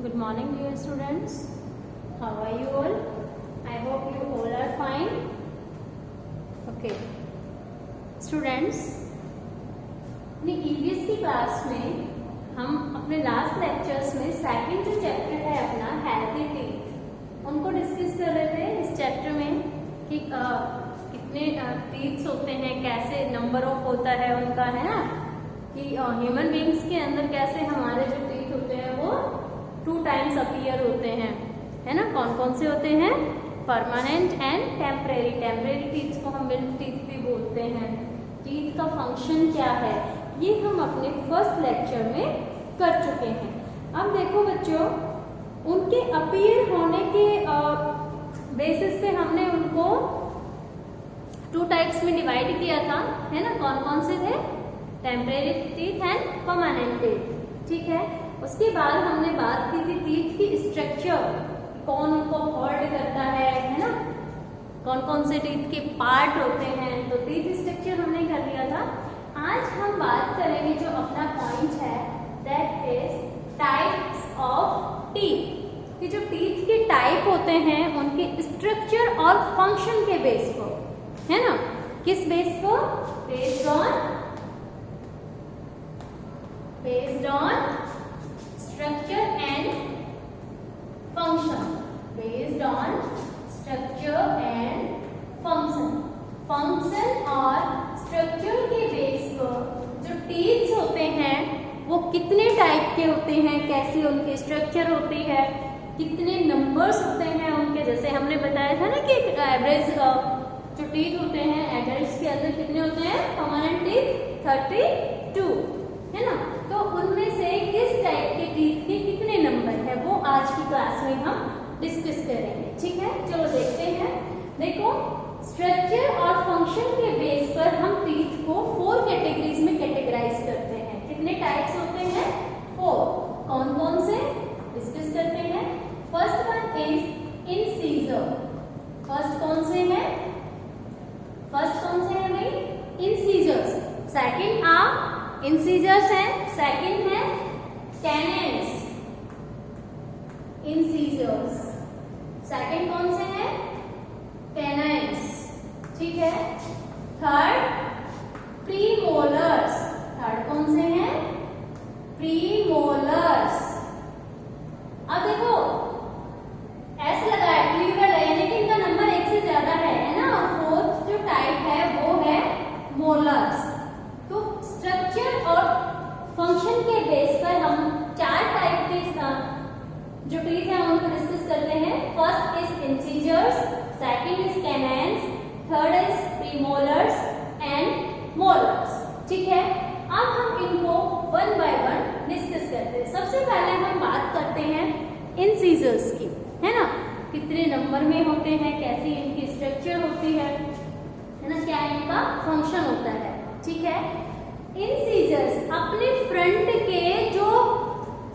Good morning, dear students. How are you all? I hope you all are fine. Okay. Students, अपनी EVS की class में हम अपने last lectures में second जो चैप्टर है अपना हेल्थी टीथ उनको डिस्कस कर रहे थे। इस चैप्टर में कि कितने टीथ्स होते हैं, कैसे नंबर ऑफ होता है उनका, है ना, कि ह्यूमन बींग्स के अंदर कैसे हमारे जो टीथ होते हैं वो 2 टाइम्स अपीयर होते हैं, है ना। कौन कौन से होते हैं? Permanent and temporary. Temporary teeth को हम मिल्क टीथ भी बोलते हैं। टीथ का फंक्शन क्या है ये हम अपने फर्स्ट लेक्चर में कर चुके हैं। अब देखो बच्चों, उनके अपीयर होने के बेसिस पे हमने उनको 2 टाइप्स में डिवाइड किया था, है ना। कौन कौन से थे? Temporary teeth and permanent teeth, ठीक है। उसके बाद हमने बात की थी टीथ की स्ट्रक्चर, कौन उनको होल्ड करता है ना, कौन कौन से टीथ के पार्ट होते हैं, तो टीथ स्ट्रक्चर हमने कर लिया था। आज हम बात करेंगे जो अपना पॉइंट है, that is types of teeth, कि जो टीथ के टाइप होते हैं उनके स्ट्रक्चर और फंक्शन के बेस पर, है ना। किस बेस पर? Based on structure and function, based on structure and function और structure के बेस पर जो टीथ्स होते हैं वो कितने टाइप के होते हैं, कैसी उनकी स्ट्रक्चर होती है, कितने नंबर्स होते हैं उनके। जैसे हमने बताया था ना कि एवरेज जो टीथ होते हैं एडल्ट्स के अंदर कितने होते हैं? परमानेंट टीथ 32, है ना। तो उनमें से किस टाइप के टीथ के कितने नंबर है वो आज की क्लास में हम डिस्कस करेंगे, ठीक है। चलो देखते हैं। देखो, स्ट्रक्चर और फंक्शन के बेस पर हम टीथ को 4 कैटेगरीज में कैटेगराइज करते हैं। कितने टाइप्स होते हैं? 4। कौन कौन से डिस्कस करते हैं? First one is incisor. First कौन से है भाई? इंसीजर्स। सेकंड इंसीजर्स है, सेकंड है कैनेंस। इंसीजर्स सेकंड कौन से है? कैनेंस, ठीक है। Third premolars. थर्ड कौन से हैं? प्रीमोलर्स। अब देखो ऐसे लगा है प्लीवर है, लेकिन इनका नंबर 1 से ज्यादा है ना। और फोर्थ जो टाइप है वो है मोलर्स। तो स्ट्रक्चर और फंक्शन के बेस पर हम 4 टाइप के जो टीथ है उनको डिस्कस करते हैं। First is incisors, second is canines, third is premolars and molars, ठीक है। अब हम इनको 1 बाय 1 डिस्कस करते हैं। सबसे पहले हम बात करते हैं इंसीजर्स की, है ना। कितने नंबर में होते हैं, कैसी इनकी स्ट्रक्चर होती है ना, क्या इनका फंक्शन होता है, ठीक है। इंसीजर्स अपने फ्रंट के जो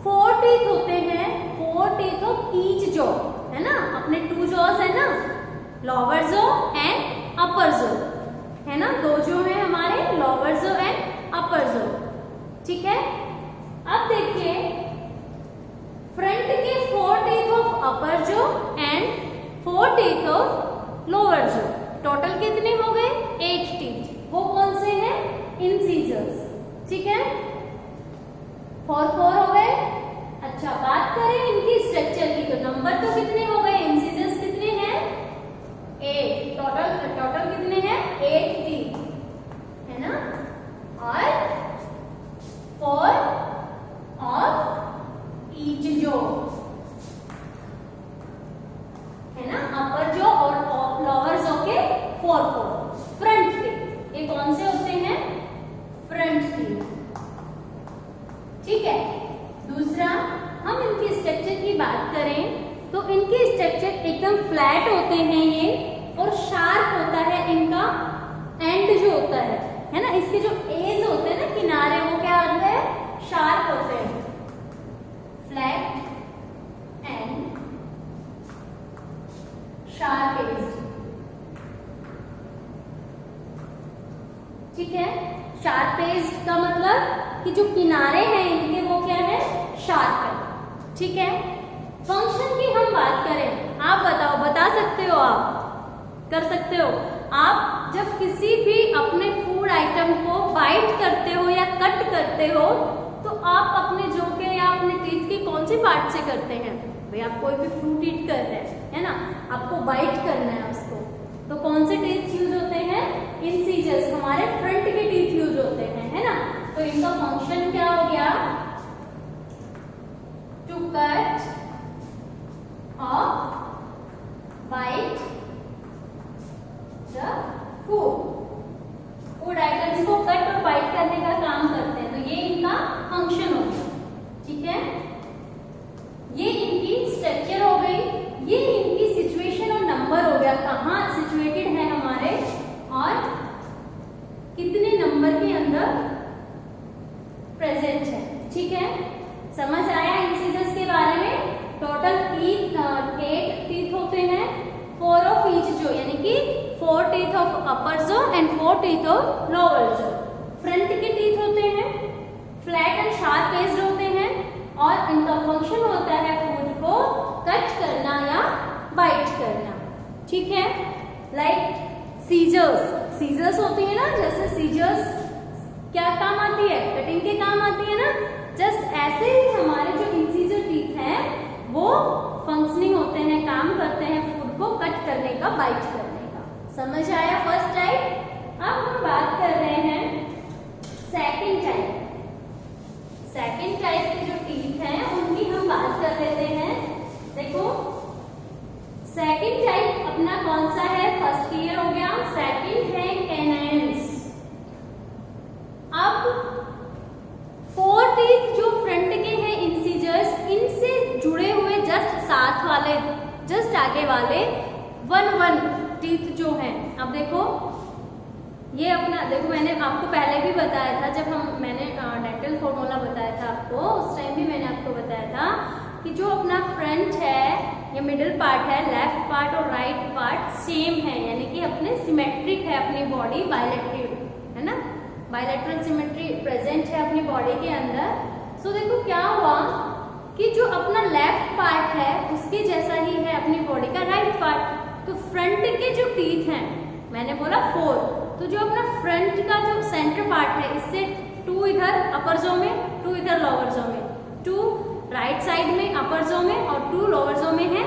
4 टीथ होते हैं, 4 टीथ ऑफ ईच जॉ, है ना। अपने 2 जॉस है ना, lower jaw and upper jaw, है ना। 2 जो है हमारे lower jaw and upper jaw, ठीक है। अब देखिए फ्रंट के 4 teeth of upper jaw and 4 teeth of lower jaw, total कितने हो गए? 8 टीथ। वो कौन से हैं? इंसीजर्स, ठीक है। 4 हो गए। अच्छा, बात करें इनकी स्ट्रक्चर की तो नंबर तो कितने हो गए? इंसीजर्स कितने हैं? 8। टोटल कितने हैं? 8 टीथ, है ना। और 4 ऑफ ईच जॉ, है ना। अपर जॉ और लोअर जॉ के 4 फ्रंट टीथ। ये कौन से होते हैं? फ्रंट टीथ, ठीक है। दूसरा, हम इनकी स्ट्रक्चर की बात करें तो इनके स्ट्रक्चर एकदम फ्लैट होते हैं ये, और शार्प होता है इनका एंड जो होता है ना। इसके जो एज होते हैं ना, किनारे, वो क्या होते हैं? शार्प होते हैं। फ्लैट एंड शार्प एज, ठीक है। शार्प एज का मतलब कि जो किनारे हैं इनके वो क्या है? शार्प है, ठीक है। फंक्शन की हम बात करें, आप बताओ, बता सकते हो, आप कर सकते हो। आप जब किसी भी अपने फूड आइटम को बाइट करते हो या कट करते हो तो आप अपने जोके या अपने टीथ के कौन से पार्ट से करते हैं? भाई आप कोई भी फ्रूट ईट कर रहे हैं, है ना, आपको बाइट करना है उसको, तो कौन से टीथ यूज होते हैं? इंसीजर्स, हमारे फ्रंट के टीथ यूज होते हैं, है ना। तो इनका फंक्शन क्या हो गया? टू कट और बाइट द फूड आइटम्स को कट और बाइट करने का काम करते हैं, तो ये इनका फंक्शन हो गया, ठीक है। ये इनकी स्ट्रक्चर हो गई, ये इनकी सिचुएशन और नंबर हो गया, कहाँ सिचुएटेड है हमारे और कितने नंबर के अंदर प्रेजेंट है, ठीक है। समझ आया इंसीजर्स के बारे में? टोटल 8 टीथ होते हैं, 4 ऑफ ईच जो, यानी कि 4 टीथ ऑफ अपर जो एंड 4 टीथ ऑफ लोअर जो। फ्रंट के टीथ होते हैं, फ्लैट एंड शार्प एज्ड होते हैं और इनका फंक्शन होता है फूड को कट करना या बाइट करना, ठीक है। लाइक सीजर्स होती है ना, जैसे सीजर्स क्या काम आती है? कटिंग के काम आती है ना। जस्ट ऐसे ही हमारे जो इंसीजर टीथ हैं वो फंक्शनिंग होते हैं, काम करते हैं फूड को कट करने का, बाइट करने का। समझ आया फर्स्ट टाइप? अब हम बात कर रहे हैं सेकंड टाइप। सेकंड टाइप के जो टीथ हैं उनकी हम बात कर लेते हैं। देखो सेकंड टाइप अपना कौन सा है? फर्स्ट क्लियर हो गया। सेकंड है कैनाइन्स। अब 4 टीथ जो फ्रंट के हैं इंसीजर्स, इनसे जुड़े हुए जस्ट साथ वाले, जस्ट आगे वाले 1 टीथ जो हैं, अब देखो ये अपना, देखो मैंने आपको पहले भी बताया था, जब मैंने डेंटल फॉर्मूला बताया था आपको, उस टाइम भी मैंने आपको बताया था कि जो अपना फ्रंट है या मिडिल पार्ट है, लेफ्ट पार्ट और राइट पार्ट सेम है, यानी कि अपने सिमेट्रिक है, अपनी बॉडी बायलैटरल है ना, बायलैटरल सिमेट्री प्रेजेंट है अपनी बॉडी के अंदर। सो देखो क्या हुआ कि जो अपना लेफ्ट पार्ट है उसके जैसा ही है अपनी बॉडी का राइट पार्ट। तो फ्रंट के जो टीथ हैं, मैंने बोला 4, तो जो अपना फ्रंट का जो सेंटर पार्ट है, इससे 2 इधर अपर जो में, 2 इधर लोअर जो में, 2 राइट साइड में अपर जो में और 2 लोअर जो में है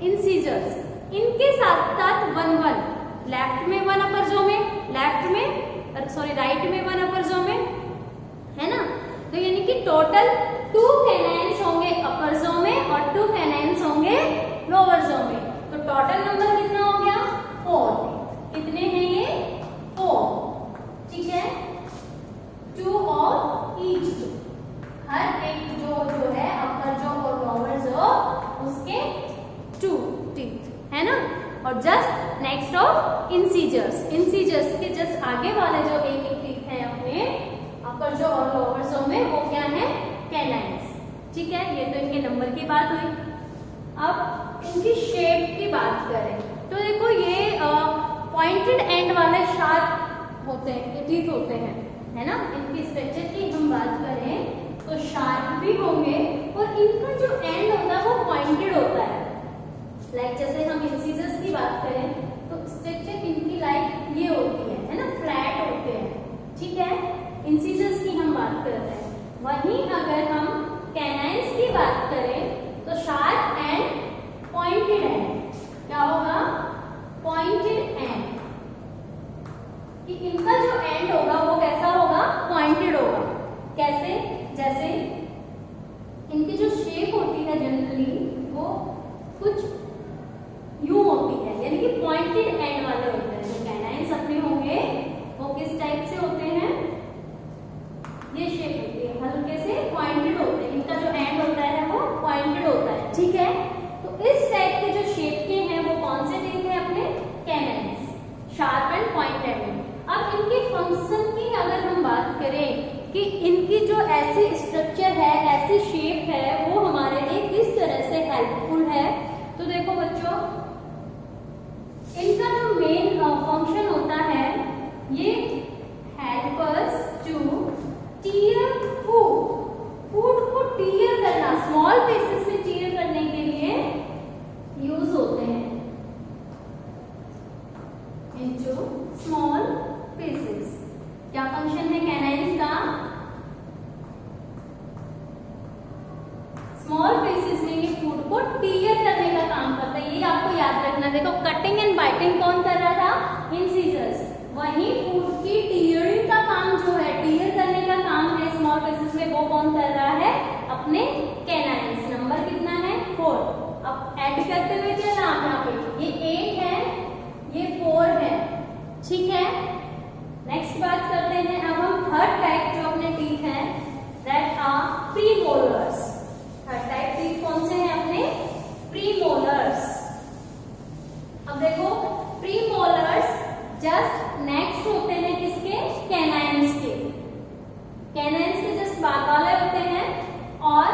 इंसीजर्स। इनके साथ साथ 1 लेफ्ट में 1 अपर जो में, लेफ्ट में राइट में 1 अपर जो में, है ना। तो यानी कि टोटल 2 कैनाइन्स होंगे अपर जो में और 2 कैनाइन्स होंगे लोअर जो में। तो टोटल नंबर कितना हो गया? 4। कितने हैं ये? 4, ठीक है। 2 ऑफ ईच जो, हर एक जो है अपर जो और लोअर जो, उसके 2 टीथ है ना। और जस्ट नेक्स्ट ऑफ इंसीजर्स के जस्ट आगे वाले जो एक टीथ है अपने अपर जो और लोअर जो में, वो क्या है? कैनाइन्स, ठीक है। ये तो इनके नंबर की बात हुई। अब इनकी शेप की बात करें तो देखो ये पॉइंटेड एंड वाले शार्प होते हैं, टीथ होते हैं, है ना। इनकी स्ट्रक्चर की हम बात करें तो शार्प भी होंगे और इनका जो एंड होता है वो पॉइंटेड होता है। लाइक जैसे हम इंसीजर्स की बात करें तो स्ट्रक्चर इनकी लाइक ये होती है ना, फ्लैट होते हैं, ठीक है। इंसीजर्स की हम बात करते हैं। वहीं अगर हम कैनाइन्स की बात करें तो शार्प एंड पॉइंटेड एंड, क्या होगा? पॉइंटेड एंड, कि इनका जो एंड होगा वो कैसा होगा? पॉइंटेड होगा। कैसे? जैसे इनकी जो शेप होती है जनरली वो कुछ यूं होती है, यानी कि पॉइंटेड एंड वाले होते हैं। जो कैनाइन्स अपने होंगे वो किस टाइप से होते हैं? ये शेप होती है, हल्के से पॉइंटेड होते हैं। इनका जो एंड होता है वो पॉइंटेड होता है, ठीक है। तो इस टाइप के जो शेप के हैं वो कौन से टीथ हैं अपने? Canines, sharp and pointed. अब इनके फंक्शन की अगर हम बात करें कि इनकी जो ऐसी स्ट्रक्चर है, ऐसी शेप है, वो हमारे लिए किस तरह से हेल्पफुल है, तो देखो बच्चों इनका जो मेन फंक्शन होता है ये help us to tear food को टीयर करना, स्मॉल पीसेस में टीयर करने के लिए को टीयर करने का काम करता है। ये आपको याद रखना। देखो कटिंग एंड बाइटिंग कौन कर रहा था? इंसिजर्स। वहीं फूड की टीयरिंग का काम जो है, टीयर करने का काम है स्मॉल पीसेस में, वो कौन कर रहा है? अपने कैनाइन्स। नंबर कितना है? 4। अब ऐड करते हुए चलना आप यहाँ पे, ये 8 है, ये 4 है, ठीक है। नेक्स्ट बात करते हैं अब हम थर्ड टाइप जो अपने टीथ हैं, that are premolars. Third type teeth कौन से हैं अपने? प्रीमोलर्स। अब देखो प्रीमोलर्स जस्ट नेक्स्ट होते हैं किसके? कैनाइन्स के। कैनाइन्स के जस्ट बाद वाले होते हैं और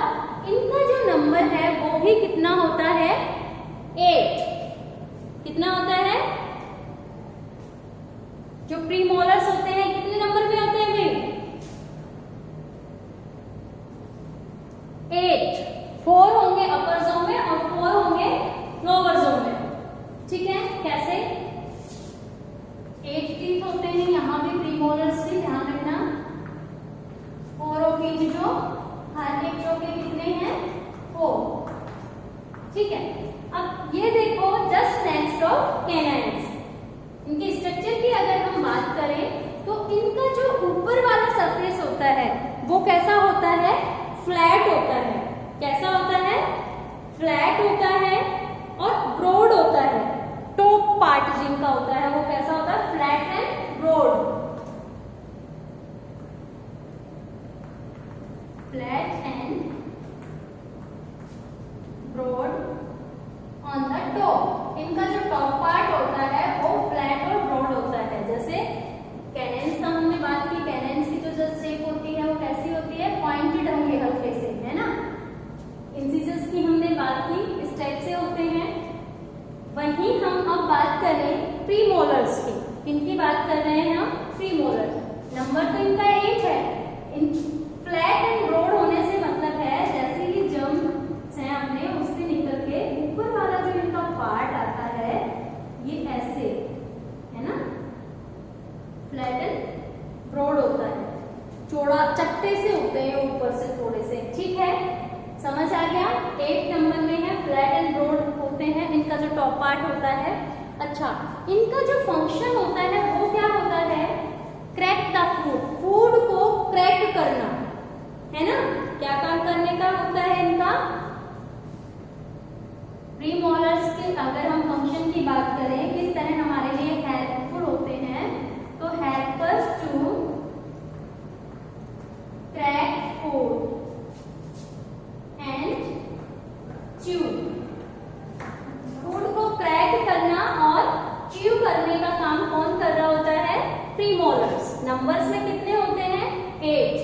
इनका जो नंबर है वो भी कितना होता है? 8। कितना होता है? जो प्रीमोलर्स होते हैं कितने नंबर में होते हैं भाई? 8। 4 होंगे अपर जोन में और 4 होंगे लोअर जोन में, ठीक है। कैसे? 8 टीथ होते हैं यहाँ भी प्रीमोलर्स के, ध्यान रखना। 4 ऑफ ईच जो, हर एक जो के कितने हैं? 4, ठीक है। अब ये देखो जस्ट नेक्स्ट ऑफ कैनाइन्स, इनके स्ट्रक्चर की अगर हम बात करें तो इनका जो ऊपर वाला सरफेस होता है वो कैसा होता है? फ्लैट होता है। कैसा होता है? फ्लैट होता है और ब्रॉड होता है। टॉप पार्ट जिनका होता है वो कैसा होता है? Flat and broad. Flat and broad on the top. इनका जो टॉप पार्ट होता है वो फ्लैट और ब्रॉड होता है। जैसे कैनेन्स का हमने बात की, कैनेन्स की जो जस्ट शेप होती है वो कैसी होती है? पॉइंटेड होंगे हल्के से, है ना। इंसिजर्स की हमने बात की, इस टाइप से होते हैं। वहीं हम अब बात करें प्रीमोलर्स की। किनकी बात कर रहे हैं हम? प्रीमोलर्स। नंबर तो इनका 8 है। इन फ्लैट एंड ब्रॉड होने से मतलब है जैसे ही जम्प है अपने उससे निकल के ऊपर वाला जो इनका पार्ट आता है ये ऐसे, है ना, फ्लैट एंड ब्रॉड होता है। चौड़ा चट्टे से होते हैं ऊपर से थोड़े से, ठीक है। समझ आ गया? 8 नंबर में है, फ्लैट एंड ब्रॉड होते हैं, इनका जो टॉप पार्ट होता है। अच्छा, इनका जो फंक्शन होता है वो क्या होता है? क्रैक द फूड, फूड को क्रैक करना, है ना। क्या काम करने का होता है इनका? प्रीमोलर्स के अगर हम फंक्शन की बात करें किस तरह हमारे लिए हेल्पफुल होते हैं, तो help us to crack food and chew. Food को क्रैक करना और च्यू करने का काम कौन कर रहा होता है? प्रीमोलर्स। नंबर्स में कितने होते हैं? 8।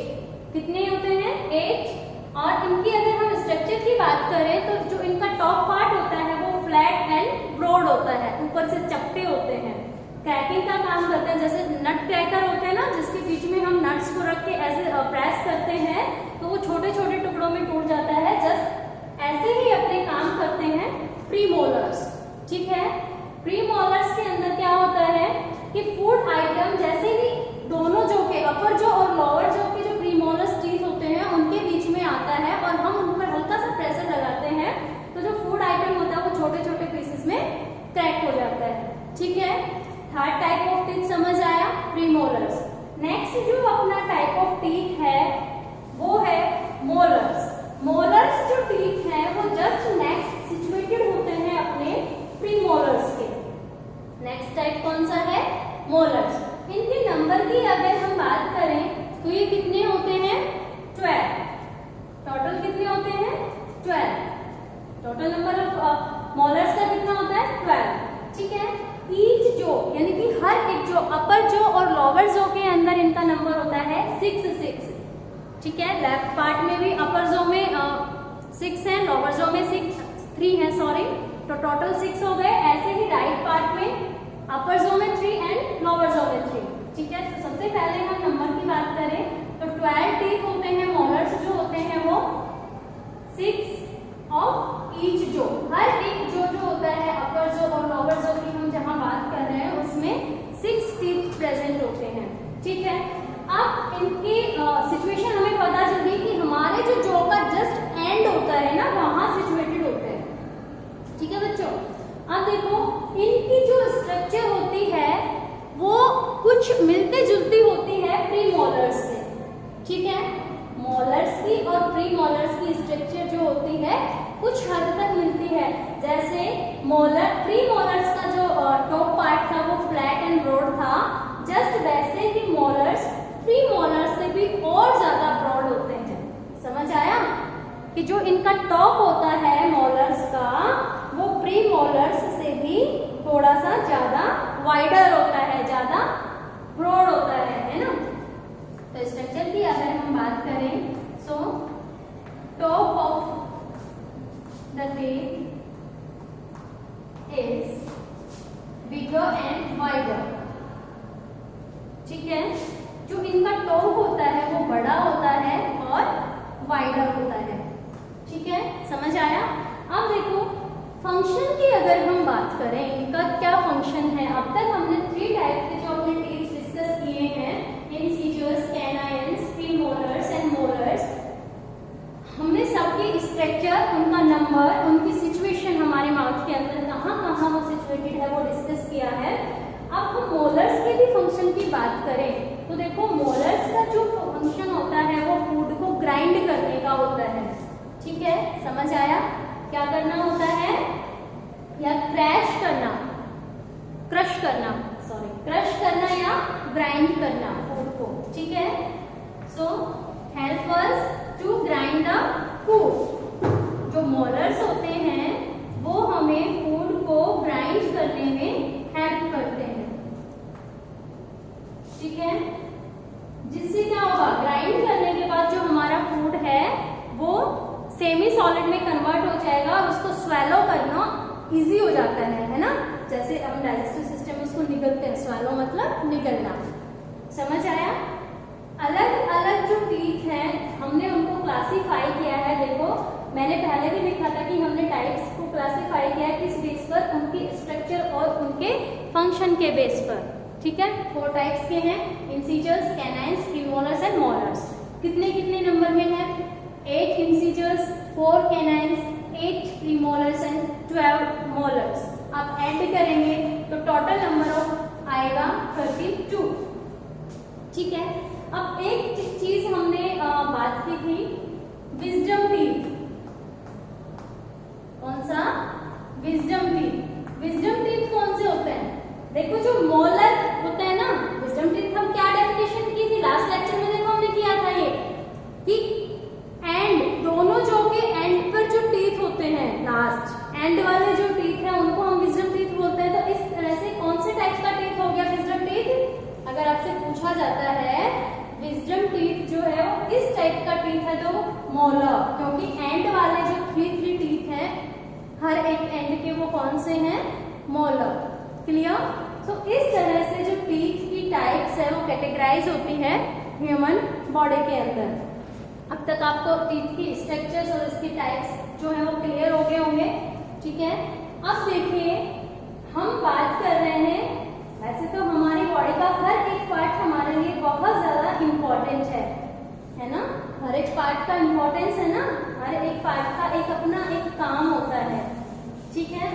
कितने होते हैं? 8। और इनकी अगर हम स्ट्रक्चर की बात करें तो जो इनका टॉप पार्ट होता है वो फ्लैट एंड ब्रॉड होता है, ऊपर से चपटे होते हैं। क्रैकिंग का काम करते हैं, जैसे नट क्रैकर होते हैं ना, जिसके बीच में हम नट्स को रख के ऐसे प्रेस करते हैं तो वो छोटे छोटे टुकड़ों में टूट जाता है। जस्ट ऐसे ही अपने काम करते हैं प्रीमोलर्स, ठीक है। प्रीमोलर्स के अंदर क्या होता है कि फूड आइटम जैसे ही दोनों जो के अपर जो और लोअर जो के जो प्रीमोलर्स टीथ होते हैं उनके बीच में आता है और हम उन पर हल्का सा प्रेशर लगाते हैं तो जो फूड आइटम होता है वो छोटे छोटे पीसेस में क्रैक हो जाता है, ठीक है। थर्ड टाइप ऑफ टीथ समझ आया? प्रीमोलर्स। नेक्स्ट जो अपना टाइप ऑफ टीथ है वो है मोलर्स। मोलर्स जो टीथ है वो जस्ट नेक्स्ट सिचुएटेड होते हैं अपने प्रीमोलर्स के। नेक्स्ट टाइप कौन सा है? मोलर्स। इनके नंबर की अगर हम बात करें तो ये कितने होते हैं? 12। टोटल कितने होते हैं? 12। टोटल नंबर ऑफ मोलर्स का कितना होता है? 12, ठीक है। ईच जो यानी कि हर एक जो अपर जो और लोअर जो के अंदर इनका नंबर होता है 6 6, ठीक है। लेफ्ट पार्ट में भी अपर जो में 6 है, लोअर जो में 3 है, सॉरी, तो टोटल 6 हो गए। ऐसे ही राइट पार्ट में अपर जो में 3 एंड लोअर जो में 3, ठीक है। तो सबसे पहले हम नंबर की बात करें तो 12 टीथ होते हैं। मोलर्स जो होते हैं वो 6 ऑफ ईच जो, हर एक जो होता है अपर जो और लोअर जो की हम जहां बात कर रहे हैं उसमें 6 टीथ प्रेजेंट होते हैं, ठीक है। अब इनकी सिचुएशन हमें पता चल गई कि हमारे जो का जस्ट एंड होता है ना वहां सिचुएटेड होते हैं। मोलर प्री मोलर्स का जो टॉप पार्ट था वो फ्लैट एंड ब्रॉड था, जस्ट वैसे ही मोलर्स प्री मोलर्स से भी और ज्यादा ब्रॉड होते हैं। समझ आया कि जो इनका टॉप होता है मोलर्स का वो प्री मोलर्स से भी थोड़ा सा ज्यादा वाइडर होता है, ज्यादा ब्रॉड होता है ना। तो स्ट्रक्चर की अगर हम बात करें, so top of the teeth is bigger and wider. ठीक है, जो इनका टॉप होता है वो बड़ा होता है और वाइडर होता है। ठीक है, समझ आया। अब देखो फंक्शन की अगर हम बात करें, इनका क्या फंक्शन है। अब तक हमने 3 टाइप के जो अपने टीथ डिस्कस किए हैं, incisors, canines, premolars and molars. हमने सबकी स्ट्रक्चर, उनका नंबर, उनकी सिचुएशन हमारे माउथ के अंदर कहाँ कहाँ वो सिचुएटेड है वो डिस्कस किया है। अब हम मोलर्स के भी फंक्शन की बात करें तो देखो मोलर्स का जो फंक्शन होता है वो फूड को ग्राइंड करने का होता है। ठीक है, समझ आया। क्या करना होता है, या क्रश करना या ग्राइंड करना फूड को। ठीक है, so help us to grind the food. जो मोलर्स होते हैं वो हमें फूड को ग्राइंड करने में हेल्प करते हैं। ठीक है, जिससे क्या होगा, ग्राइंड करने के बाद जो हमारा फूड है वो सेमी सॉलिड में कन्वर्ट हो जाएगा और उसको स्वेलो करना इजी हो जाता है ना। जैसे हम डाइजेस्टिव सिस्टम में उसको निगलते हैं, स्वेलो मतलब निगलना। समझ आया। अलग अलग जो टीथ हैं हमने उनको क्लासीफाई किया है। देखो मैंने पहले भी लिखा था कि हमने टाइप्स को क्लासीफाई किया है किस बेस पर, उनकी स्ट्रक्चर और उनके फंक्शन के बेस पर। ठीक है, 4 टाइप्स के हैं, incisors, canines, premolars and molars. कितने कितने नंबर में है, 8 incisors, 4 canines, 8 premolars and 12 molars. आप ऐड करेंगे तो टोटल नंबर ऑफ आएगा 32। ठीक है, अब एक चीज हमने बात की थी, विजडम टीथ। कौन सा, विजडम टीथ। विजडम टीथ कौन से होते हैं, देखो जो मोलर होता है ना, विजडम टीथ हम क्या डेफिनेशन की थी लास्ट लेक्चर में, देखो हमने किया था ये कि एंड, दोनों जो के एंड पर जो टीथ होते हैं, लास्ट एंड वाले जो टीथ है उनको हम विजडम टीथ बोलते हैं। तो इस तरह से कौन से टाइप का टीथ हो गया विजडम टीथ। अगर आपसे पूछा जाता है विजडम टीथ जो है वो इस टाइप का टीथ है तो मोलर, क्योंकि एंड वाले जो 3 टीथ हैं हर एक एंड के वो कौन से हैं, मोलर। क्लियर। सो इस तरह से जो टीथ की टाइप्स है वो कैटेगराइज होती है ह्यूमन बॉडी के अंदर। अब तक आपको टीथ की स्ट्रक्चर्स और इसकी टाइप्स जो है वो क्लियर हो गए होंगे। ठीक है, अब देखिए हम बात कर रहे हैं, वैसे तो हमारी बॉडी का हर एक पार्ट हमारे लिए बहुत ज्यादा इम्पोर्टेंट है ना। हर एक पार्ट का इम्पोर्टेंस है ना, हर एक पार्ट का एक अपना एक काम होता है। ठीक है,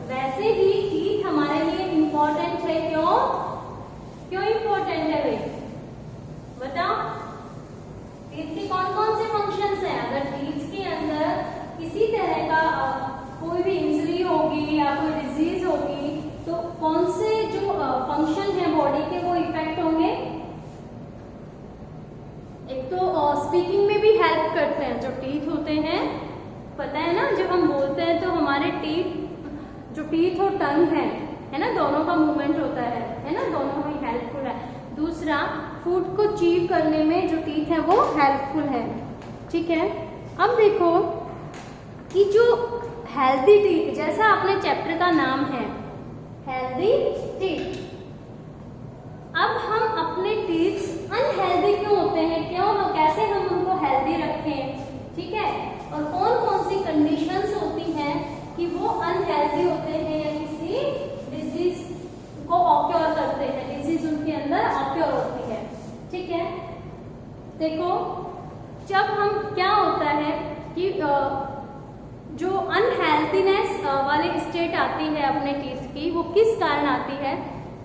वैसे ही टीथ हमारे लिए इम्पोर्टेंट है। क्यों इम्पोर्टेंट है भाई, बताओ। टीथ के कौन कौन से फंक्शंस हैं। अगर टीथ के अंदर किसी तरह का कोई भी इंजरी होगी या कोई डिजीज होगी तो कौन से जो फंक्शन है बॉडी के वो इफेक्ट होंगे। एक तो स्पीकिंग में भी हेल्प करते हैं जो टीथ होते हैं, पता है ना, जब हम बोलते हैं तो हमारे टीथ और टंग है ना, दोनों का मूवमेंट होता है ना, दोनों में हेल्पफुल है। दूसरा, फूड को चीव करने में जो टीथ है वो हेल्पफुल है। ठीक है, अब देखो कि जो हेल्दी टीथ, जैसा आपने चैप्टर का नाम है हेल्दी टीथ, अब हम अपने टीथ अनहेल्दी क्यों होते हैं, कैसे हम उनको हेल्दी रखें। ठीक है, और कौन कौन सी कंडीशंस होती हैं कि वो अनहेल्दी होते हैं या किसी डिजीज को ऑक्योर करते हैं, डिजीज उनके अंदर ऑक्योर होती है। ठीक है, देखो जब हम क्या होता है कि जो अनहेल्थीनेस वाली स्टेट आती है अपने टीथ की, वो किस कारण आती है।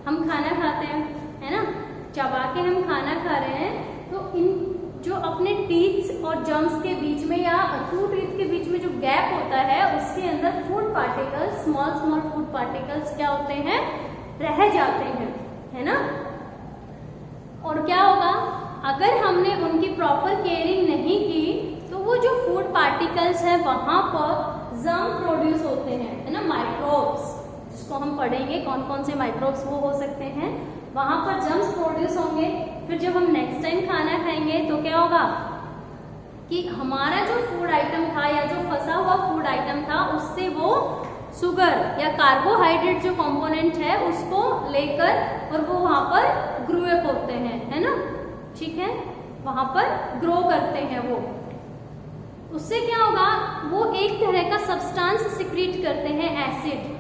हम खाना खाते हैं, है ना, चबा के हम खाना खा रहे हैं तो इन जो अपने टीथ और जम्स के बीच में या टू टीथ के बीच में जो गैप होता है उसके अंदर food particles, small small food particles क्या होते हैं, रह जाते हैं, है ना। और क्या होगा, अगर हमने उनकी प्रॉपर केयरिंग नहीं की तो वो जो फूड पार्टिकल्स है वहां पर जर्म प्रोड्यूस होते हैं, है ना, माइक्रोब्स, जिसको हम पढ़ेंगे कौन कौन से माइक्रोब्स वो हो सकते हैं, वहां पर जर्म्स प्रोड्यूस होंगे। फिर जब हम नेक्स्ट टाइम खाना खाएंगे तो क्या होगा कि हमारा जो फूड आइटम था या जो फंसा हुआ फूड आइटम था उससे वो शुगर या कार्बोहाइड्रेट जो कंपोनेंट है उसको लेकर और वो वहां पर ग्रो अप होते हैं, है ना, ठीक है, वहां पर ग्रो करते हैं वो। उससे क्या होगा, वो एक तरह का सब्सटेंस सिक्रीट करते हैं, एसिड,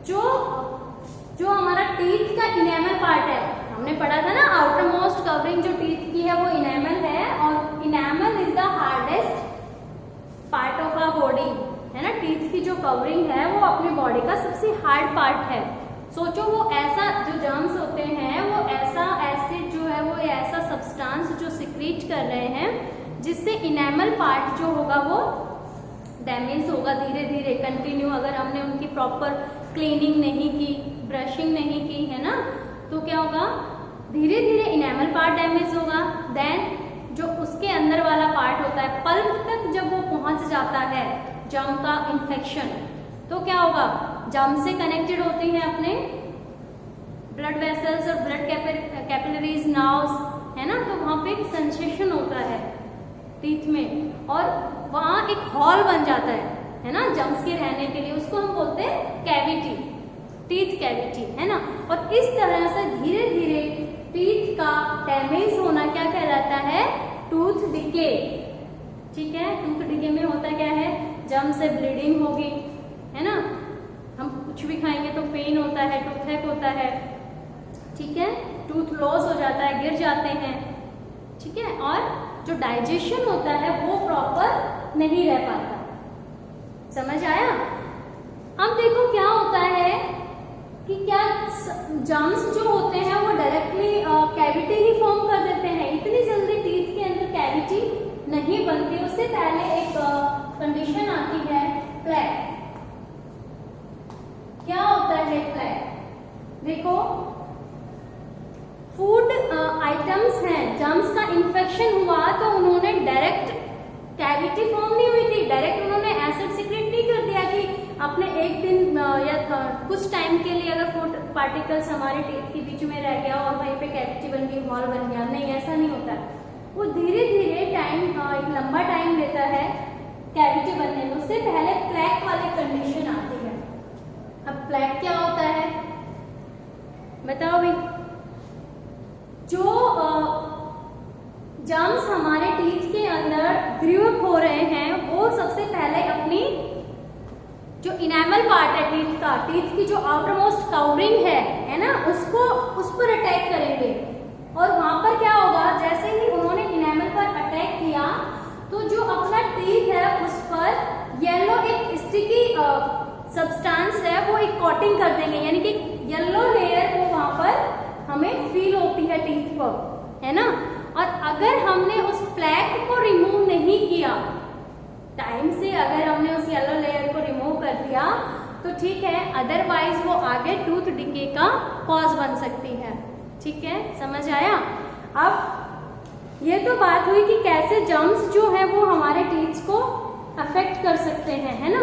जो हमारा टीथ का इनेमल पार्ट है, हमने पढ़ा था ना, आउटर मोस्ट कवरिंग जो टीथ की है वो इनेमल है, और enamel is the hardest part of our body, है ना। टीथ की जो कवरिंग है वो अपनी बॉडी का सबसे हार्ड पार्ट है। सोचो वो ऐसा जो जर्म्स होते हैं वो ऐसा एसिड जो है वो ऐसा सब्सटेंस जो सिक्रीट कर रहे हैं जिससे इनेमल पार्ट जो होगा वो डैमेज होगा धीरे धीरे कंटिन्यू, अगर हमने उनकी प्रॉपर क्लीनिंग नहीं की, ब्रशिंग नहीं की, है ना, तो क्या होगा, धीरे धीरे इनेमल पार्ट डैमेज होगा। देन जो उसके अंदर वाला पार्ट होता है पल्प तक जब वो पहुंच जाता है जर्म का इन्फेक्शन, तो क्या होगा, जर्म से कनेक्टेड होती हैं अपने ब्लड वेसल्स और ब्लड कैपिलरीज, नर्व्स, है ना, तो वहां पे एक सेंसेशन होता है टीथ में और वहां एक हॉल बन जाता है ना, जर्म्स के रहने के लिए, उसको हम बोलते हैं कैविटी, टीथ कैविटी, है ना। और इस तरह से धीरे धीरे टीथ का डैमेज होना क्या कहलाता है, टूथ डिके, ठीक है। टूथ डिके में होता क्या है, जर्म से ब्लीडिंग होगी, है ना, हम कुछ भी खाएंगे तो पेन होता है, टूथेक होता है, ठीक है, टूथ लॉस हो जाता है, गिर जाते हैं, ठीक है, और जो डाइजेशन होता है वो प्रॉपर नहीं रह पाता। समझ आया। अब देखो क्या होता है कि क्या जर्म्स जो होते हैं वो डायरेक्टली कैविटी ही फॉर्म कर देते हैं, इतनी जल्दी टीथ के अंदर कैविटी नहीं बनती, उससे पहले एक कंडीशन आती है प्लेक। क्या होता है प्लेक, देखो फूड आइटम्स हैं, जर्म्स का इन्फेक्शन हुआ तो उन्होंने डायरेक्ट कैविटी फॉर्म नहीं हुई थी, डायरेक्ट उन्होंने एसिड सीक्रेट नहीं कर दिया कि अपने एक दिन या कुछ टाइम के लिए अगर फूड पार्टिकल्स हमारे टीथ के बीच में रह गया और वहीं पे कैविटी बन गई, हॉल बन गया, नहीं, ऐसा नहीं होता। वो धीरे धीरे टाइम, एक लंबा टाइम लेता है कैविटी बनने में, उससे पहले प्लेक वाली कंडीशन आती है। अब प्लेक क्या होता है बताओ भाई, जो जर्म्स हमारे टीथ के अंदर ग्रो अप हो रहे हैं वो सबसे पहले अपनी जो इनेमल पार्ट है टीथ का, टीथ की जो आउटर मोस्ट कवरिंग है ना, उसको उस पर अटैक करेंगे और वहां पर क्या होगा, जैसे ही उन्होंने इनेमल पर अटैक किया तो जो अपना टीथ है उस पर येलो एक स्टिकी सब्सटेंस है वो एक कोटिंग कर देंगे, यानी कि येलो लेयर वो वहां पर हमें फील होती है टीथ पर, है ना। और अगर हमने उस प्लेक को रिमूव नहीं किया टाइम से, अगर हमने उस येलो लेयर को रिमूव कर दिया तो ठीक है, अदरवाइज वो आगे टूथ डिके का कॉज बन सकती है, ठीक है, समझ आया। अब ये तो बात हुई कि कैसे जर्म्स जो है वो हमारे टीथ को अफेक्ट कर सकते हैं, है ना,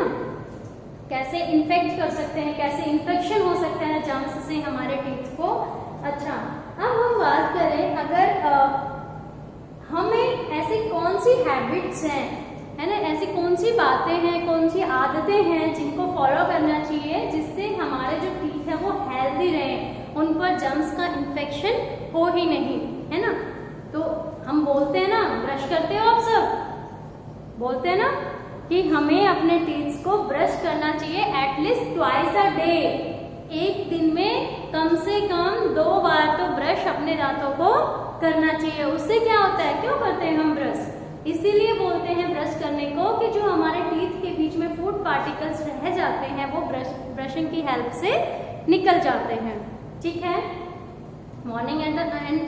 कैसे इन्फेक्ट कर सकते हैं, कैसे इन्फेक्शन हो सकता है जर्म्स से हमारे टीथ को। अच्छा, अब हम बात करें अगर हमें ऐसी कौन सी हैबिट्स हैं, है ना, ऐसी कौन सी बातें हैं, कौन सी आदतें हैं जिनको फॉलो करना चाहिए जिससे हमारे जो टीथ है वो हेल्दी रहें, उन पर जर्म्स का इन्फेक्शन हो ही नहीं, है ना। तो हम बोलते हैं ना, ब्रश करते हो आप सब, बोलते हैं ना कि हमें अपने टीथ को ब्रश करना चाहिए एटलीस्ट ट्वाइस अ डे, एक दिन में कम से कम 2 बार तो ब्रश अपने दांतों को करना चाहिए। उससे क्या होता है, क्यों करते हैं हम ब्रश, इसीलिए बोलते हैं ब्रश करने को कि जो हमारे टीथ के बीच में फूड पार्टिकल्स रह जाते हैं वो ब्रशिंग की हेल्प से निकल जाते हैं, ठीक है। मॉर्निंग एंड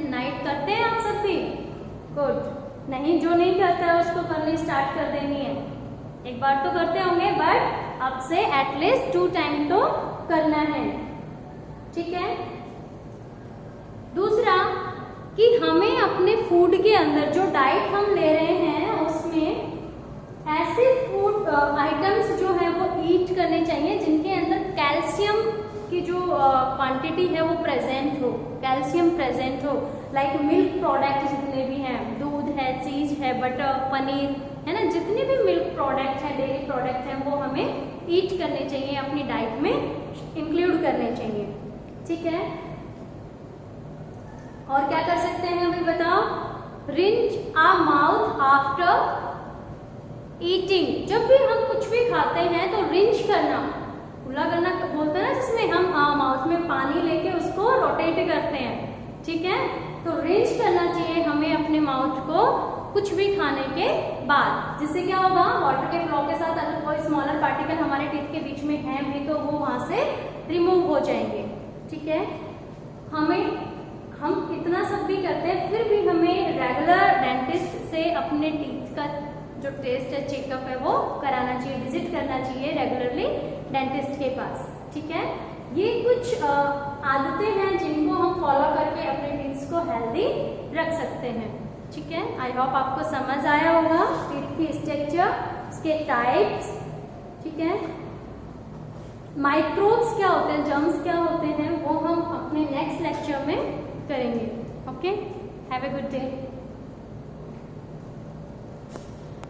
नाइट करते हैं आप सब भी, गुड। नहीं, जो नहीं करता है उसको करनी स्टार्ट कर देनी है। एक बार तो करते होंगे, बट अब से एटलीस्ट 2 टाइम तो करना है, ठीक है। दूसरा कि हमें अपने फूड के अंदर जो डाइट हम ले रहे हैं उसमें ऐसे फूड आइटम्स जो है वो ईट करने चाहिए जिनके अंदर कैल्शियम की जो क्वांटिटी है वो प्रेजेंट हो, कैल्शियम प्रेजेंट हो। लाइक मिल्क प्रोडक्ट जितने भी हैं, दूध है, चीज है, बटर, पनीर है ना, जितने भी मिल्क प्रोडक्ट हैं, डेयरी प्रोडक्ट हैं, वो हमें ईट करने चाहिए, अपनी डाइट में इंक्लूड करने चाहिए, ठीक है। और क्या कर सकते हैं अभी बताओ? Rinse our mouth after eating. जब भी हम कुछ भी खाते हैं तो रिंच करना, कुल्ला करना बोलते हैं ना, जिसमें हम माउथ में पानी लेके उसको रोटेट करते हैं, ठीक है। तो रिंच करना चाहिए हमें अपने माउथ को कुछ भी खाने के बाद, जिससे क्या होगा, वाटर के फ्लो के साथ अगर कोई स्मॉलर पार्टिकल हमारे टीथ के बीच में है भी तो वो वहां से रिमूव हो जाएंगे, ठीक है। हम इतना सब भी करते हैं, फिर भी हमें रेगुलर डेंटिस्ट से अपने टीथ का जो टेस्ट है, चेकअप है, वो कराना चाहिए, विजिट करना चाहिए रेगुलरली डेंटिस्ट के पास, ठीक है। ये कुछ आदतें हैं जिनको हम फॉलो करके अपने टीथ को हेल्दी रख सकते हैं, ठीक है। आई होप आपको समझ आया होगा टीथ की स्ट्रक्चर, उसके टाइप्स, ठीक है। माइक्रोब्स क्या होते हैं, जर्म्स क्या होते हैं, वो हम अपने नेक्स्ट लेक्चर में करेंगे। Okay, have a good day.